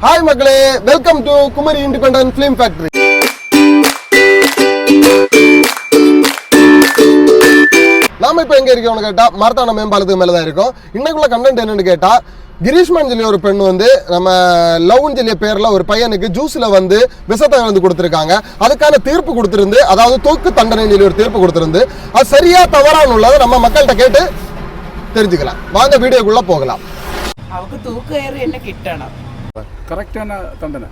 Hi மக்களே, welcome to Kumari independent film factory. நாம இப்ப எங்க இருக்கோம்னு கேட்டா மரத்தான மேம்பாலத்துக்கு மேலதான் இருக்கோம். இன்னைக்குள்ள கண்டென்ட் என்னன்னு கேட்டா, கிரீஷ்மன் சொல்லி ஒரு பெண் வந்து நம்ம லவ்னு சொல்லிய பேர்ல ஒரு பையனுக்கு ஜூஸ்ல வந்து விஷத்தை வந்து கொடுத்துருக்காங்க. அதுக்கான தீர்ப்பு கொடுத்திருந்து, அதாவது தூக்கு தண்டனை சொல்லி ஒரு தீர்ப்பு கொடுத்திருந்து, அது சரியா தவறான்னு உள்ளதை நம்ம மக்கள்கிட்ட கேட்டு தெரிஞ்சுக்கலாம். வாங்க வீடியோக்குள்ள போகலாம். அவருக்கு தூக்கு ஏறு என்ன கிட்டணும், கரெக்டான தண்டனை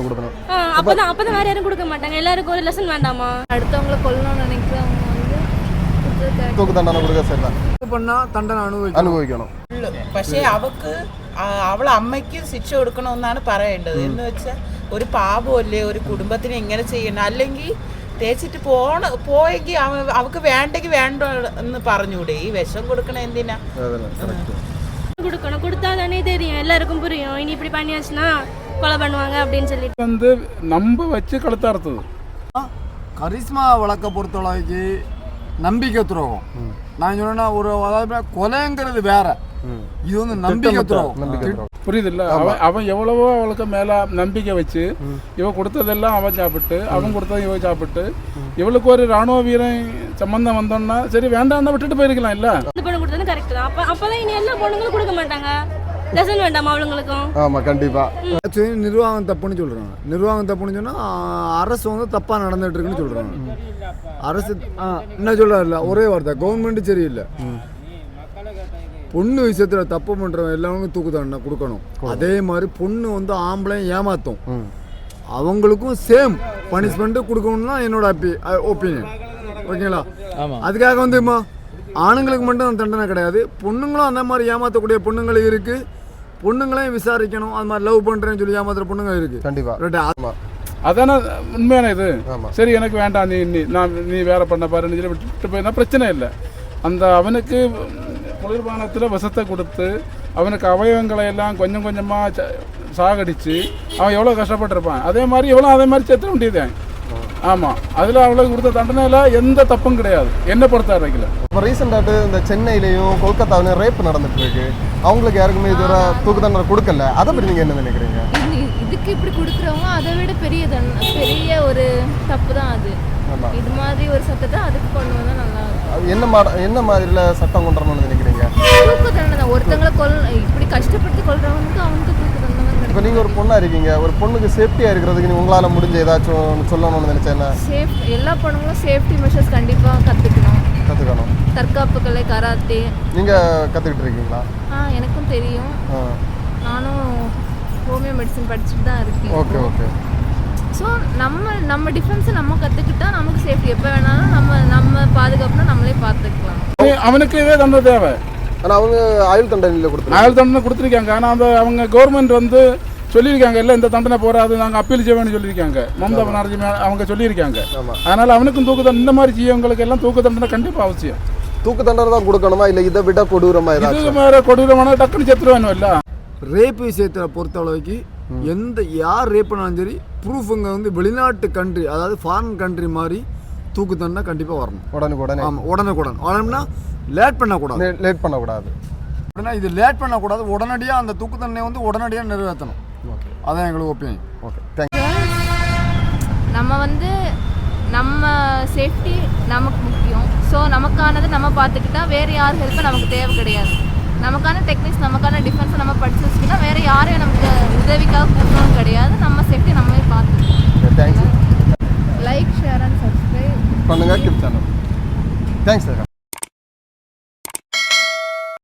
கொடுக்கணும். அப்பதான் வேற யாரும் கொடுக்க மாட்டாங்க. எல்லாருக்கும் ஒரு லெசன் வேண்டாமா? அடுத்தவங்களை கொல்லணும்னு நினைக்கிறவங்க வந்து தூக்கு தண்டனை கொடுக்க சரிதான் பண்ணா தண்டனை അനുഭവിക്കണം. പക്ഷേ അവക്ക് അവളെ അമ്മയ്ക്ക് ശിക്ഷ കൊടുക്കണമെന്നാണ് പറയേണ്ടത്. എന്ന് വെച്ചാൽ ഒരു പാപമല്ലേ, ഒരു കുടുംബത്തിന് എങ്ങനെ ചെയ്യണം? അല്ലെങ്കിൽ തേച്ചിട്ട് പോയെങ്കിൽ അവക്ക് വേണ്ടെങ്കിൽ വേണ്ട എന്ന് പറഞ്ഞൂടെ? ഈ വിഷം കൊടുക്കണ എന്തിനാ? கொடுக்கணும். கொடுத்தாதானே தெரியும், எல்லாருக்கும் புரியும். இனி இப்படி பண்ணியாச்சுன்னா கொலை பண்ணுவாங்க அப்படின்னு சொல்லிட்டு வந்து நம்ப வச்சு கழுத்தாடுத்தது. கரிஸ்மா வழக்க பொறுத்தளவுக்கு நம்பிக்கை துரோகம். நான் சொன்னா ஒரு அதாவது கொலைங்கிறது வேற, இது வந்து நம்பிக்கை துரோகம். புரியுது இல்ல? அவன் எவ்வளவோ அவளுக்கு மேல நம்பிக்கை வச்சு இவ கொடுத்ததெல்லாம் அவன் சாப்பிட்டு, அவன் கொடுத்தது இவ சாப்பிட்டு, இவளுக்கு ஒரு ராணுவ வீரன் சம்பந்தம் வந்தோம்னா சரி வேண்டாம்னா விட்டுட்டு போயிருக்கலாம் இல்ல. இந்த பொண்ணு கொடுத்தது கரெக்ட் தான். அப்பதான் இனி எல்லா பொண்ணுங்களும் கொடுக்க மாட்டாங்க. லெசன் வேண்டாமா அவங்களுக்கும்? ஆமா, கண்டிப்பா. நிர்வாகம் தப்புன்னு சொல்றாங்க. நிர்வாகம் தப்புன்னு சொன்னா அரசு வந்து தப்பா நடந்துட்டு இருக்குன்னு சொல்றாங்க. அரசு என்ன சொல்றாருல, ஒரே வார்த்தை, கவர்மெண்ட் சரியில்லை. பொண்ணு விஷயத்துல தப்பு பண்றவங்க எல்லாருக்கும் தூக்கு தண்டனை கொடுக்கணும். அதே மாதிரி பொண்ணு வந்து ஆம்பளையும் ஏமாத்தும், அவங்களுக்கும் சேம் பனிஷ்மெண்ட் கொடுக்கணும்னா என்னோட ஒப்பீனியன். ஓகேங்களா? அதுக்காக வந்து ஆணுங்களுக்கு மட்டும் தண்டனை கிடையாது, பொண்ணுங்களும் அந்த மாதிரி ஏமாத்தக்கூடிய பொண்ணுங்களும் இருக்கு. பொண்ணுங்களையும் விசாரிக்கணும். அது மாதிரி லவ் பண்றேன்னு சொல்லி ஏமாத்துற பொண்ணுங்க இருக்கு. கண்டிப்பா. அதான உண்மையான இது. சரி எனக்கு வேண்டாம், நீ வேற பண்ண பாருன்னு சொல்லி விட்டு போயிருந்தா பிரச்சனை இல்லை. அந்த அவனுக்கு குளிர்பானத்தில் விஷத்தை கொடுத்து அவனுக்கு அவயவங்களை எல்லாம் கொஞ்சம் கொஞ்சமாக சாகடிச்சு அவன் எவ்வளோ கஷ்டப்பட்டிருப்பான். அதே மாதிரி எவ்வளோ அதே மாதிரி சேர்த்த வேண்டியதுதான். ஆமாம், அதில் அவளுக்கு கொடுத்த தண்டனையில் எந்த தப்பும் கிடையாது என்னை பொறுத்த வரைக்கும். இப்போ ரீசெண்டாட்டு இந்த சென்னையிலையும் கொல்கத்தாவிலையும் ரேப் நடந்துட்டு இருக்கு. அவங்களுக்கு யாருக்குமே இதுவரை தூக்கு தண்டனை கொடுக்கல. அதை பற்றி நீங்கள் என்ன நினைக்கிறீங்க? இதுக்கு இப்படி கொடுக்குறவங்க அதை விட பெரிய ஒரு தப்பு தான் அது. இது மாதிரி ஒரு சட்டத்தை அதுக்கு கொண்டு வந்தால் நல்லா இருக்கும். என்ன மாதிரில சட்டம் கொண்டு வரணும்னு நினைக்கிறீங்க? தூக்கு தண்டனை. ஒருத்தங்களை இப்படி கஷ்டப்படுத்தி கொள்றவங்களுக்கு அவனுக்கு தூக்கு தண்டனை. இப்போ நீங்கள் ஒரு பொண்ணாக இருக்கீங்க, ஒரு பொண்ணுக்கு சேஃப்டியாக இருக்கிறதுக்கு உங்களால் முடிஞ்ச ஏதாச்சும் சொல்லணும்னு நினைச்சேன்னா? எல்லா பொண்ணுங்களும் சேஃப்டி மெஷர்ஸ் கண்டிப்பாக கற்றுக்கணும். தற்காப்பு கலை, கராத்தே. நீங்கள் கற்றுக்கிட்டு இருக்கீங்களா? எனக்கும் தெரியும். நானும் ஹோமியோ மெடிசன் படிச்சுட்டு தான் இருக்கேன். ஓகே. ஸோ நம்ம டிஃபென்ஸை நம்ம கற்றுக்கிட்டா நமக்கு சேஃப்டி. எப்போ வேணாலும் நம்ம பாதுகாப்புனா நம்மளே பார்த்துக்கலாம். அவனுக்கு இதே தண்டனை தேவை. ஆனால் அவங்க ஆயுள் தண்டனை ஆயுள் தண்டனை கொடுத்துருக்காங்க. ஆனால் அந்த அவங்க கவர்மெண்ட் வந்து சொல்லியிருக்காங்க, இல்லை இந்த தண்டனை போகாது, நாங்கள் அப்பீல் செய்வேன்னு சொல்லியிருக்காங்க. மம்தா பானர்ஜி அவங்க சொல்லியிருக்காங்க. அதனால் அவனுக்கும் தூக்கு தண்டனை, இந்த மாதிரி ஜீவங்களுக்கு எல்லாம் தூக்கு தண்டனை கண்டிப்பாக அவசியம். தூக்கு தண்டனை தான் கொடுக்கணுமா, இல்லை இதை விட கொடூரமா? இது வேற கொடூரமான டக்குன்னு செத்துருவானு இல்லை. ரேப் விஷயத்தை பொறுத்தளவுக்கு யார் ரேப் பண்ணாலும் சரி, ப்ரூஃபுங்க வந்து வெளிநாட்டு கண்ட்ரி, அதாவது ஃபாரின் கண்ட்ரி மாதிரி தூக்கு தண்டனை கண்டிப்பாக வரணும். உடனுக்குடன். லேட் பண்ணக்கூடாது. இது லேட் பண்ணக்கூடாது. உடனடியாக அந்த தூக்கு தண்டனை வந்து உடனடியாக நிறைவேற்றணும். அதான் எங்களுக்கு ஒப்பீனியன். Okay, thank you. நம்ம வந்து நம்ம சேஃப்டி நமக்கு முக்கியம். ஸோ நமக்கானது நம்ம பார்த்துக்கிட்டா வேறு யார் ஹெல்ப்பும் நமக்கு தேவை கிடையாது. நமக்கான டெக்னிக்ஸ், நமக்கான டிஃபென்ஸை நம்ம படிச்சு வச்சுக்கிட்டா வேறு யாரையும் நமக்கு உதவிக்காக கூப்பிடணும் கிடையாது. நம்ம சேஃப்டி நம்மளே பார்த்துக்கணும். Thank you. Like, share and subscribe பண்ணுங்க. கிப் சேனல். Thanks sir.